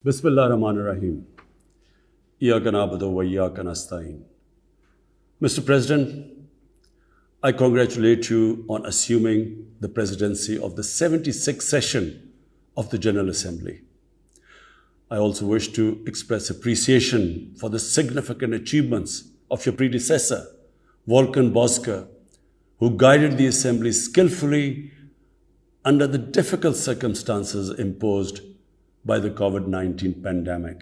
Bismillah ar-Rahman ar-Rahim. Iyyaka na'budu wa iyyaka nasta'in. Mr. President, I congratulate you on assuming the presidency of the 76th session of the General Assembly. I also wish to express appreciation for the significant achievements of your predecessor, Volkan Bozkır, who guided the Assembly skillfully under the difficult circumstances imposed by the COVID-19 pandemic.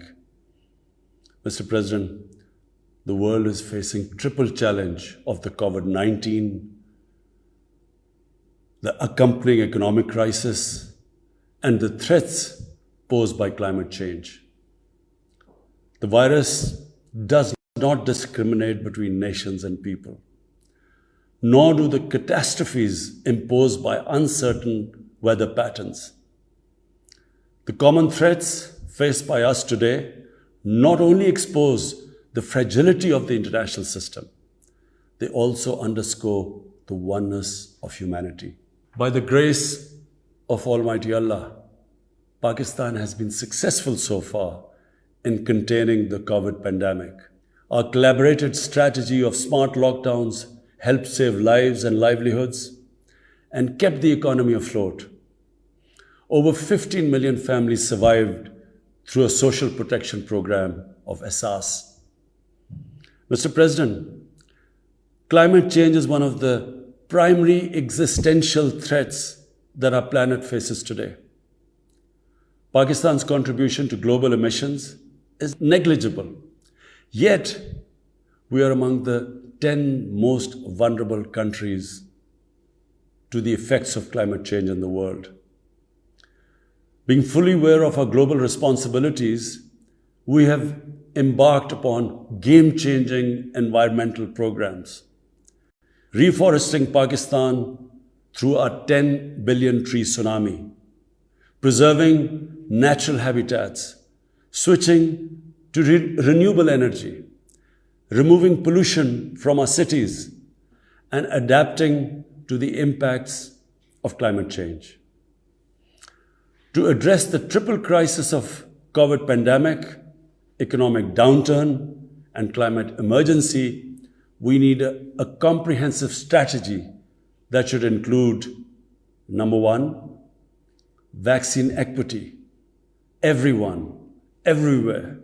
Mr. President, the world is facing triple challenge of the COVID-19, the accompanying economic crisis, and the threats posed by climate change. The virus does not discriminate between nations and people, nor do the catastrophes imposed by uncertain weather patterns. The common threats faced by us today not only expose the fragility of the international system, they also underscore the oneness of humanity. By the grace of Almighty Allah, Pakistan has been successful so far in containing the COVID pandemic. Our collaborated strategy of smart lockdowns helped save lives and livelihoods and kept the economy afloat. Over 15 million families survived through a social protection program of Asas. Mr. President, climate change is one of the primary existential threats that our planet faces today. Pakistan's contribution to global emissions is negligible, yet we are among the 10 most vulnerable countries to the effects of climate change in the world. Being fully aware of our global responsibilities, we have embarked upon game-changing environmental programs. Reforesting Pakistan through our 10 billion tree tsunami, preserving natural habitats, switching to renewable energy, removing pollution from our cities, and adapting to the impacts of climate change. To address the triple crisis of COVID pandemic, economic downturn, and climate emergency, we need a comprehensive strategy that should include, number one, vaccine equity. Everyone, everywhere,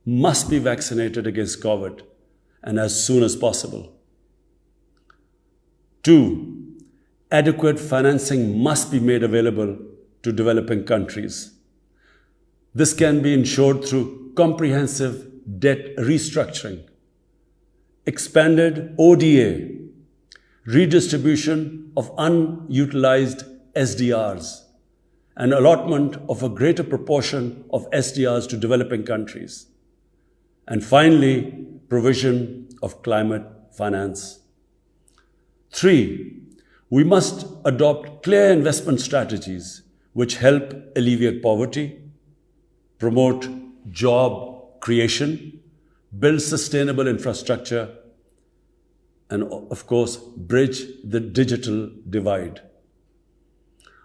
must be vaccinated against COVID, and as soon as possible. Two, adequate financing must be made available to developing countries. This can be ensured through comprehensive debt restructuring, expanded ODA, redistribution of unutilized SDRs, and allotment of a greater proportion of SDRs to developing countries. And finally, provision of climate finance. Three, we must adopt clear investment strategies which help alleviate poverty, promote job creation, build sustainable infrastructure, and of course, bridge the digital divide.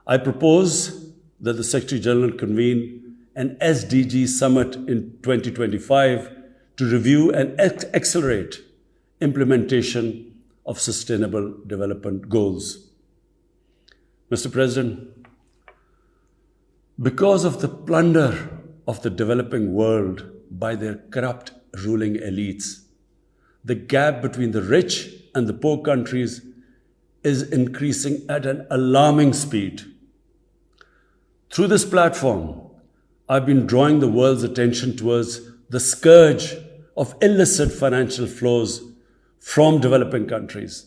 I propose that the Secretary General convene an SDG summit in 2025 to review and accelerate implementation of sustainable development goals. Mr. President, because of the plunder of the developing world by their corrupt ruling elites, the gap between the rich and the poor countries is increasing at an alarming speed. Through this platform, I've been drawing the world's attention towards the scourge of illicit financial flows from developing countries.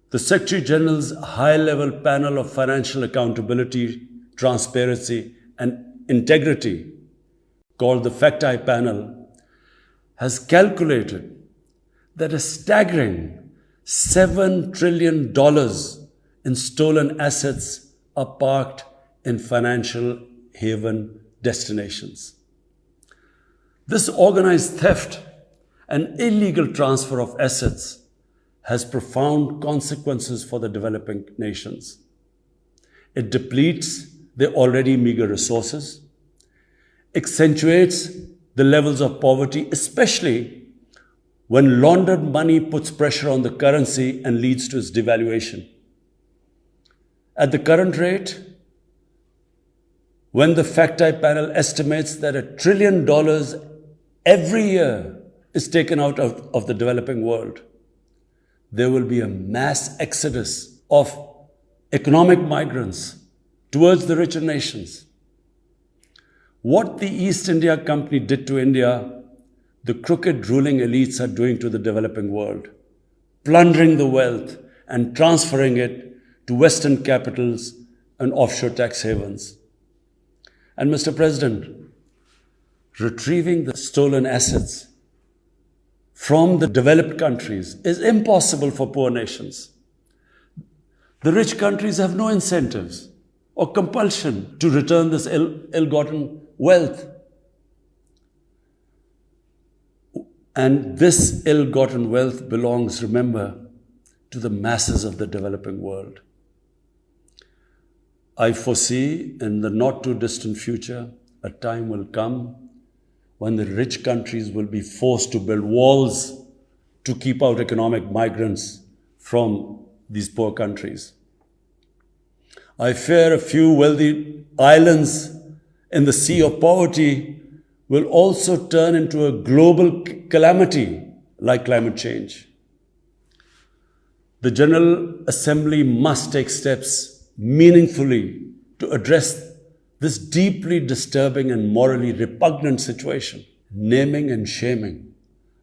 The Secretary General's high-level panel of financial accountability, transparency, and integrity, called the FACT-I panel, has calculated that a staggering $7 trillion in stolen assets are parked in financial haven destinations. This organized theft and illegal transfer of assets has profound consequences for the developing nations. It depletes their already meager resources. accentuates the levels of poverty, especially when laundered money puts pressure on the currency and leads to its devaluation. At the current rate, when the FactI panel estimates that $1 trillion every year is taken out of the developing world, there will be a mass exodus of economic migrants towards the richer nations. What the East India Company did to India, the crooked ruling elites are doing to the developing world, plundering the wealth and transferring it to Western capitals and offshore tax havens. And Mr. President, retrieving the stolen assets from the developed countries is impossible for poor nations. The rich countries have no incentives or compulsion to return this ill-gotten wealth. And this ill-gotten wealth belongs, remember, to the masses of the developing world. I foresee in the not too distant future, a time will come when the rich countries will be forced to build walls to keep out economic migrants from these poor countries. I fear a few wealthy islands in the sea of poverty will also turn into a global calamity like climate change. The General Assembly must take steps meaningfully to address this deeply disturbing and morally repugnant situation, naming and shaming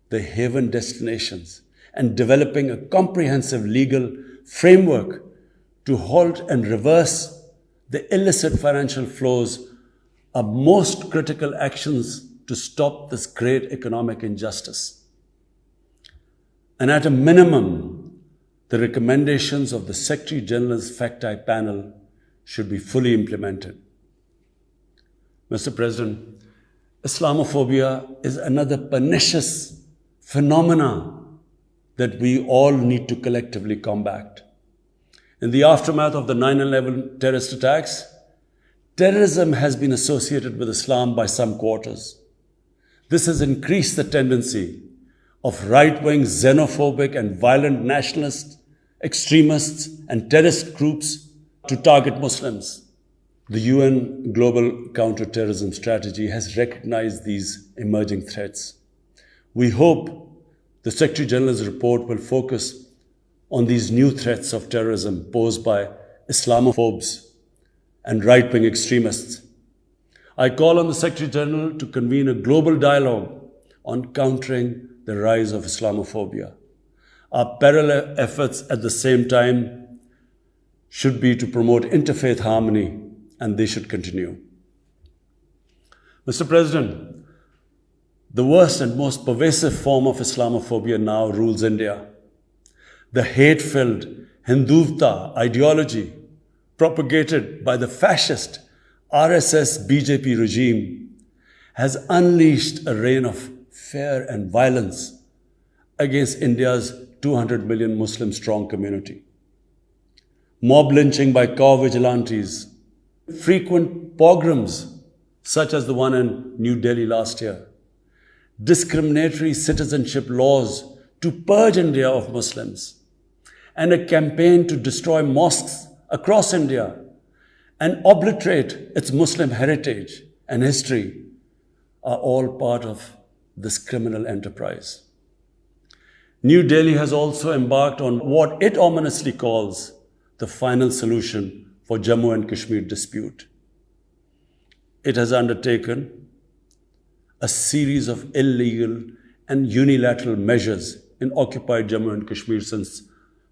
the haven destinations and developing a comprehensive legal framework to halt and reverse the illicit financial flows are most critical actions to stop this great economic injustice. And at a minimum, the recommendations of the Secretary General's FactI panel should be fully implemented. Mr. President, Islamophobia is another pernicious phenomenon that we all need to collectively combat. In the aftermath of the 9/11 terrorist attacks, terrorism has been associated with Islam by some quarters. This has increased the tendency of right-wing, xenophobic and violent nationalists, extremists and terrorist groups to target Muslims. The UN Global Counter-Terrorism Strategy has recognized these emerging threats. We hope the Secretary General's report will focus on these new threats of terrorism posed by Islamophobes and right-wing extremists. I call on the Secretary General to convene a global dialogue on countering the rise of Islamophobia. Our parallel efforts at the same time should be to promote interfaith harmony, and they should continue. Mr. President, the worst and most pervasive form of Islamophobia now rules India. The hate-filled Hindutva ideology propagated by the fascist RSS BJP regime has unleashed a reign of fear and violence against India's 200 million Muslim strong community. Mob lynching by cow vigilantes, frequent pogroms such as the one in New Delhi last year, discriminatory citizenship laws to purge India of Muslims, and a campaign to destroy mosques across India and obliterate its Muslim heritage and history are all part of this criminal enterprise. New Delhi has also embarked on what it ominously calls the final solution for Jammu and Kashmir dispute. It has undertaken a series of illegal and unilateral measures in occupied Jammu and Kashmir since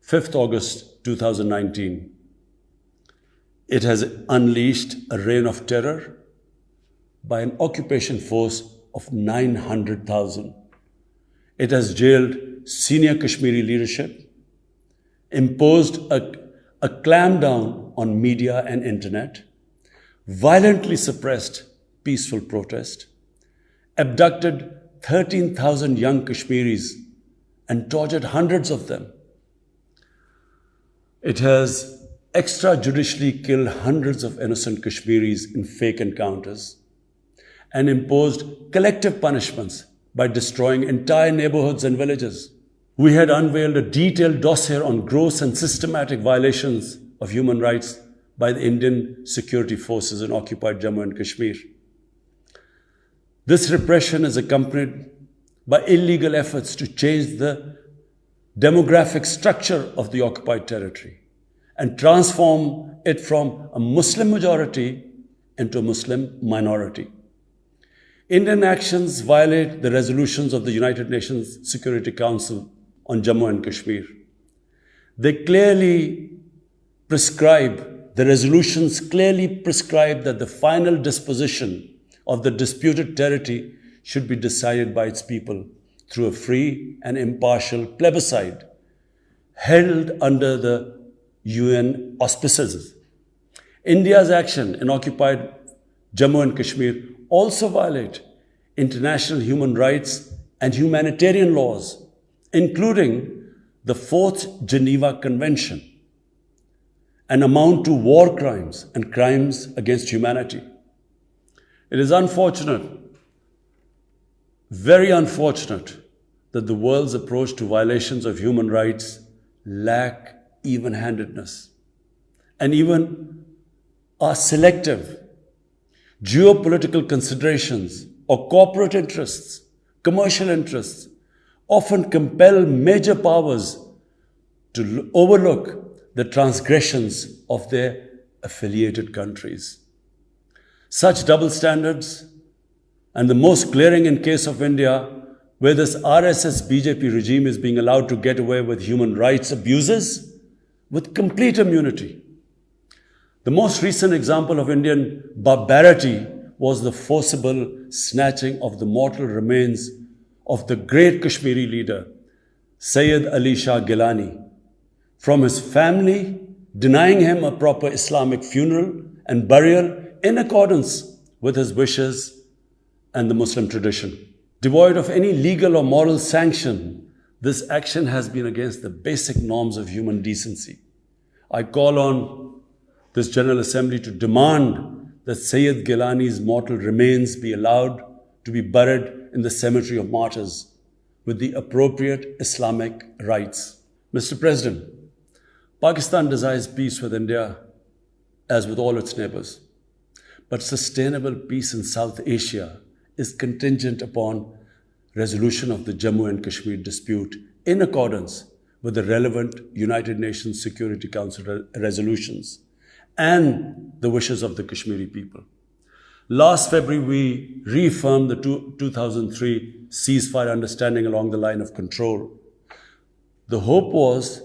5th August 2019. It has unleashed a reign of terror by an occupation force of 900,000. It has jailed senior Kashmiri leadership, imposed a clampdown on media and internet, violently suppressed peaceful protest, abducted 13,000 young Kashmiris and tortured hundreds of them. It has extrajudicially killed hundreds of innocent Kashmiris in fake encounters and imposed collective punishments by destroying entire neighborhoods and villages. We had unveiled a detailed dossier on gross and systematic violations of human rights by the Indian security forces in occupied Jammu and Kashmir. This repression is accompanied by illegal efforts to change the demographic structure of the occupied territory and transform it from a Muslim majority into a Muslim minority. Indian actions violate the resolutions of the United Nations Security Council on Jammu and Kashmir. The resolutions clearly prescribe that the final disposition of the disputed territory should be decided by its people through a free and impartial plebiscite held under the UN auspices. India's action in occupied Jammu and Kashmir also violate international human rights and humanitarian laws, including the Fourth Geneva Convention, and amount to war crimes and crimes against humanity. It is unfortunate, very unfortunate, that the world's approach to violations of human rights lack even-handedness and even are selective. Geopolitical considerations or corporate interests, commercial interests, often compel major powers to overlook the transgressions of their affiliated countries. Such double standards, and the most glaring in case of India, where this RSS BJP regime is being allowed to get away with human rights abuses with complete immunity. The most recent example of Indian barbarity was the forcible snatching of the mortal remains of the great Kashmiri leader, Sayyid Ali Shah Gilani, from his family, denying him a proper Islamic funeral and burial in accordance with his wishes and the Muslim tradition. Devoid of any legal or moral sanction, this action has been against the basic norms of human decency. I call on this General Assembly to demand that Sayyid Gilani's mortal remains be allowed to be buried in the cemetery of martyrs with the appropriate Islamic rites. Mr. President, Pakistan desires peace with India as with all its neighbors. But sustainable peace in South Asia is contingent upon resolution of the Jammu and Kashmir dispute in accordance with the relevant United Nations Security Council resolutions and the wishes of the Kashmiri people. Last February, we reaffirmed the 2003 ceasefire understanding along the line of control. The hope was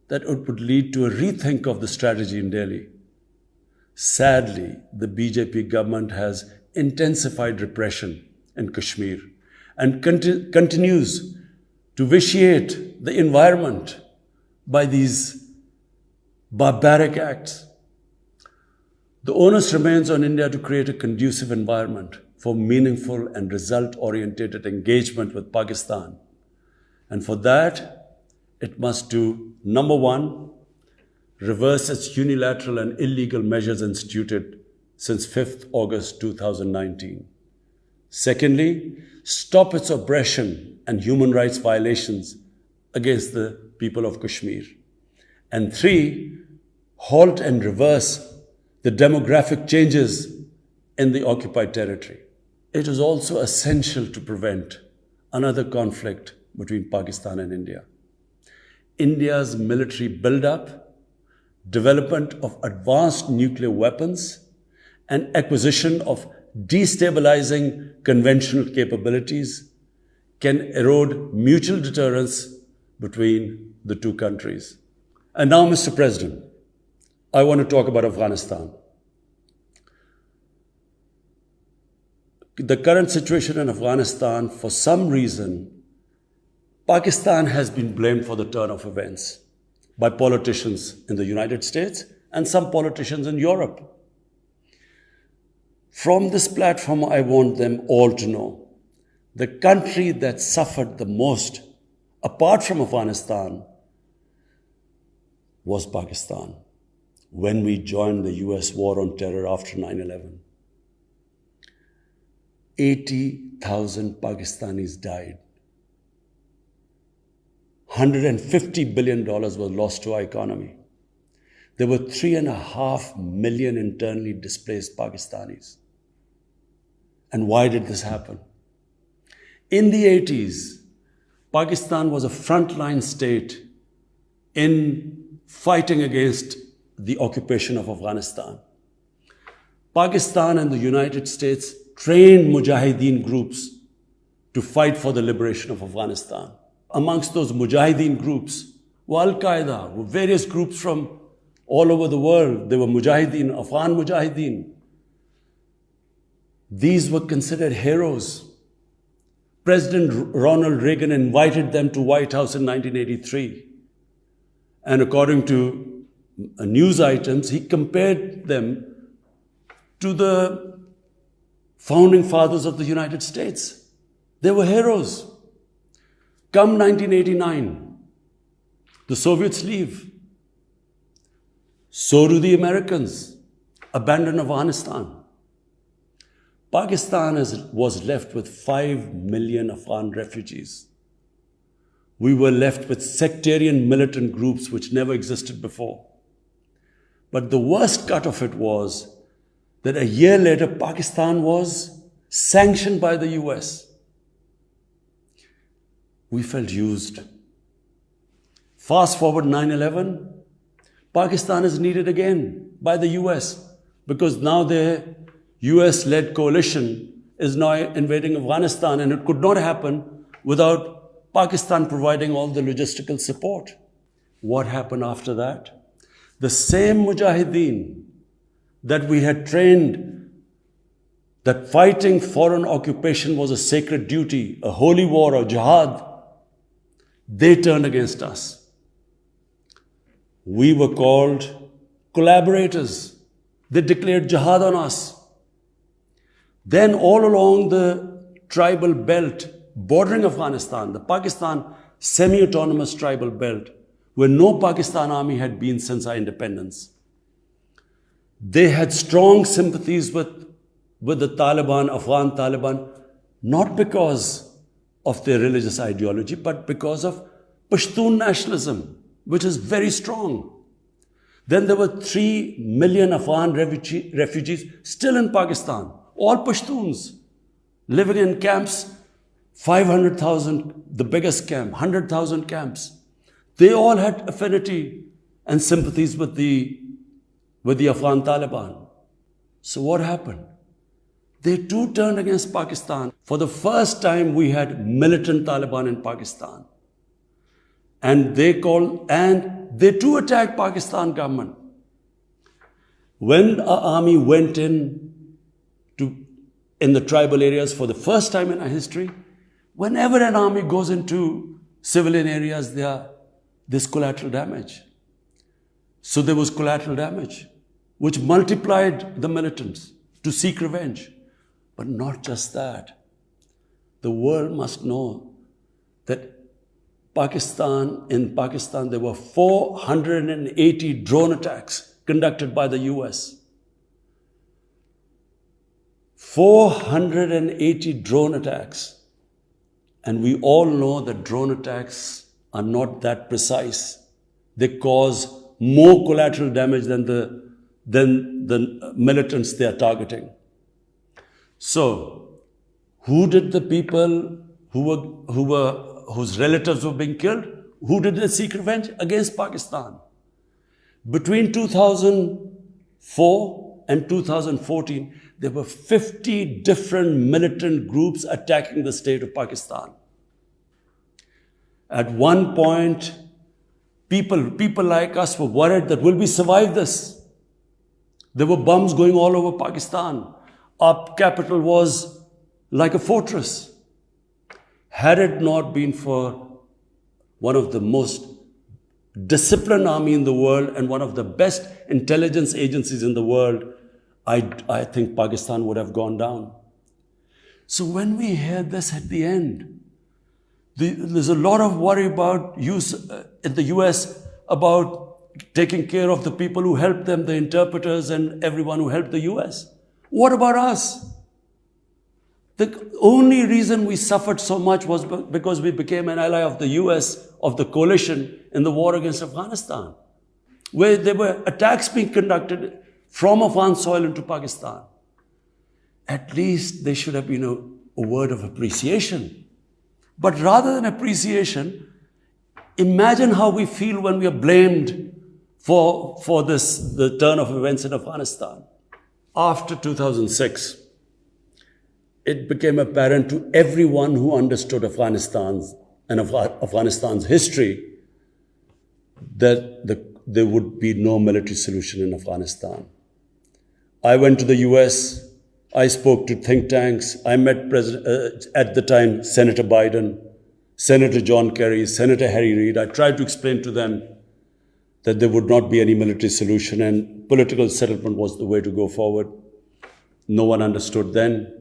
that it would lead to a rethink of the strategy in Delhi. Sadly, the BJP government has intensified repression in Kashmir and continues to vitiate the environment by these barbaric acts. The onus remains on India to create a conducive environment for meaningful and result-oriented engagement with Pakistan. And for that, it must do, number one, reverse its unilateral and illegal measures instituted since 5th August 2019. Secondly, stop its oppression and human rights violations against the people of Kashmir. And three, halt and reverse the demographic changes in the occupied territory. It is also essential to prevent another conflict between Pakistan and India. India's military buildup, development of advanced nuclear weapons, and acquisition of destabilizing conventional capabilities can erode mutual deterrence between the two countries. And now, Mr. President, I want to talk about Afghanistan. The current situation in Afghanistan, for some reason, Pakistan has been blamed for the turn of events by politicians in the United States and some politicians in Europe. From this platform, I want them all to know the country that suffered the most, apart from Afghanistan, was Pakistan when we joined the US war on terror after 9/11. 80,000 Pakistanis died. $150 billion was lost to our economy. There were 3.5 million internally displaced Pakistanis. And why did this happen? In the 80s, Pakistan was a frontline state in fighting against the occupation of Afghanistan. Pakistan and the United States trained mujahideen groups to fight for the liberation of Afghanistan. Amongst those mujahideen groups were Al-Qaeda, were various groups from all over the world. They were mujahideen, Afghan mujahideen. These were considered heroes. President Ronald Reagan invited them to White House in 1983. And according to news items, he compared them to the founding fathers of the United States. They were heroes. Come 1989, the Soviets leave. So do the Americans, abandon Afghanistan. Pakistan was left with 5 million Afghan refugees. We were left with sectarian militant groups which never existed before. But the worst cut of it was that a year later, Pakistan was sanctioned by the US. We felt used. Fast forward 9/11, Pakistan is needed again by the US because now their US-led coalition is now invading Afghanistan, and it could not happen without Pakistan providing all the logistical support. What happened after that? The same mujahideen that we had trained that fighting foreign occupation was a sacred duty, a holy war, or jihad, they turned against us. We were called collaborators. They declared jihad on us. Then all along the tribal belt bordering Afghanistan, the Pakistan semi-autonomous tribal belt, where no Pakistan army had been since our independence, they had strong sympathies with the Taliban, Afghan Taliban, not because of their religious ideology, but because of Pashtun nationalism, which is very strong. Then there were 3 million Afghan refugees still in Pakistan, all Pashtuns, living in camps, 500,000, the biggest camp, 100,000 camps. They all had affinity and sympathies with the Afghan Taliban. So what happened? They too turned against Pakistan. For the first time, we had militant Taliban in Pakistan. And they too attacked Pakistan government. When our army went in the tribal areas for the first time in our history, whenever an army goes into civilian areas, there's collateral damage. So there was collateral damage, which multiplied the militants to seek revenge. But not just that. The world must know that in Pakistan, there were 480 drone attacks conducted by the US. 480 drone attacks. And we all know that drone attacks are not that precise. They cause more collateral damage than the militants they are targeting. So, who did the people whose relatives were being killed? Who did they seek revenge? Against Pakistan. Between 2004 and 2014, there were 50 different militant groups attacking the state of Pakistan. At one point, people like us were worried that will we survive this? There were bombs going all over Pakistan. Our capital was like a fortress. Had it not been for one of the most disciplined army in the world and one of the best intelligence agencies in the world, I think Pakistan would have gone down. So when we hear this at the end, there's a lot of worry about in the US about taking care of the people who helped them, the interpreters and everyone who helped the US. What about us? The only reason we suffered so much was because we became an ally of the US, of the coalition in the war against Afghanistan, where there were attacks being conducted from Afghan soil into Pakistan. At least there should have been a word of appreciation. But rather than appreciation, imagine how we feel when we are blamed for the turn of events in Afghanistan. After 2006, it became apparent to everyone who understood Afghanistan's history that there would be no military solution in Afghanistan. I went to the US, I spoke to think tanks, I met at the time Senator Biden, Senator John Kerry, Senator Harry Reid. I tried to explain to them that there would not be any military solution and political settlement was the way to go forward. No one understood then.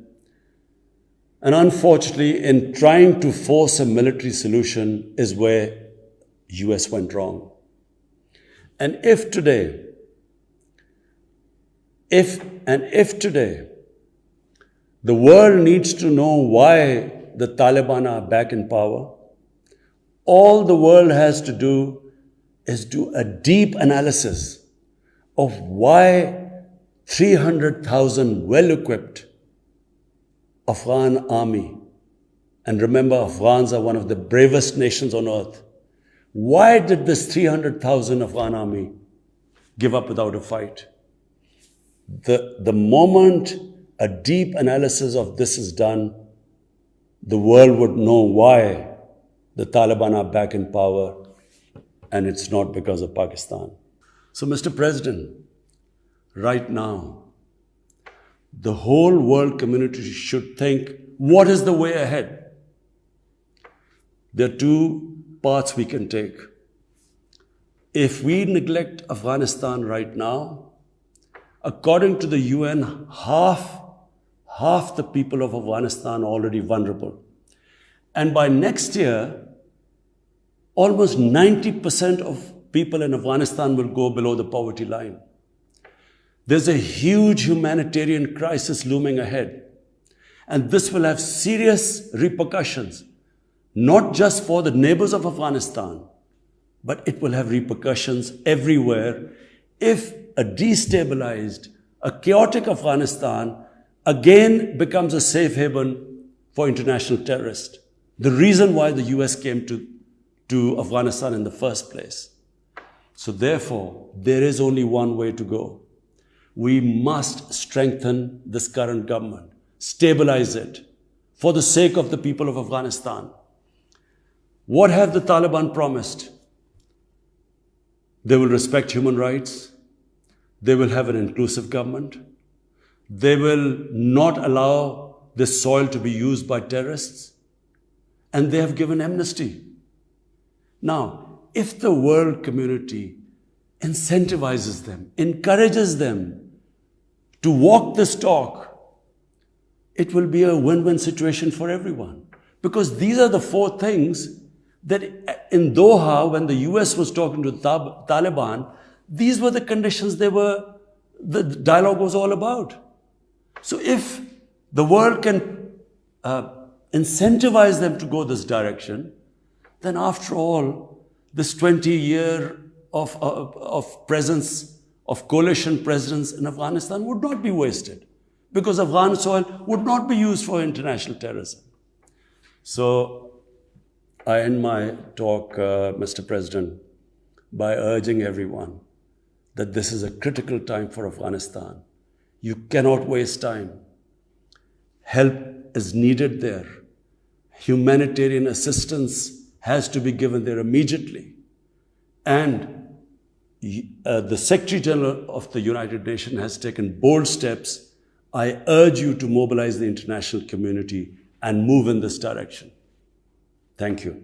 And unfortunately, in trying to force a military solution is where US went wrong. And if today, the world needs to know why the Taliban are back in power, all the world has to do is do a deep analysis of why 300,000 well-equipped Afghan army, and remember, Afghans are one of the bravest nations on earth. Why did this 300,000 Afghan army give up without a fight? The moment a deep analysis of this is done, the world would know why the Taliban are back in power, and it's not because of Pakistan. So, Mr. President, right now, the whole world community should think, what is the way ahead? There are two paths we can take. If we neglect Afghanistan right now, according to the UN, half the people of Afghanistan are already vulnerable. And by next year, almost 90% of people in Afghanistan will go below the poverty line. There's a huge humanitarian crisis looming ahead. And this will have serious repercussions, not just for the neighbors of Afghanistan, but it will have repercussions everywhere if a destabilized, a chaotic Afghanistan again becomes a safe haven for international terrorists. The reason why the US came to Afghanistan in the first place. So therefore, there is only one way to go. We must strengthen this current government, stabilize it for the sake of the people of Afghanistan. What have the Taliban promised? They will respect human rights. They will have an inclusive government. They will not allow this soil to be used by terrorists. And they have given amnesty. Now, if the world community incentivizes them, encourages them to walk this talk, it will be a win-win situation for everyone. Because these are the four things that in Doha, when the US was talking to the Taliban, these were the conditions the dialogue was all about. So if the world can incentivize them to go this direction, then after all, this 20-year of presence, of coalition presence in Afghanistan would not be wasted, because Afghan soil would not be used for international terrorism. So I end my talk, Mr. President, by urging everyone that this is a critical time for Afghanistan. You cannot waste time. Help is needed there. Humanitarian assistance has to be given there immediately. And the Secretary General of the United Nations has taken bold steps. I urge you to mobilize the international community and move in this direction. Thank you.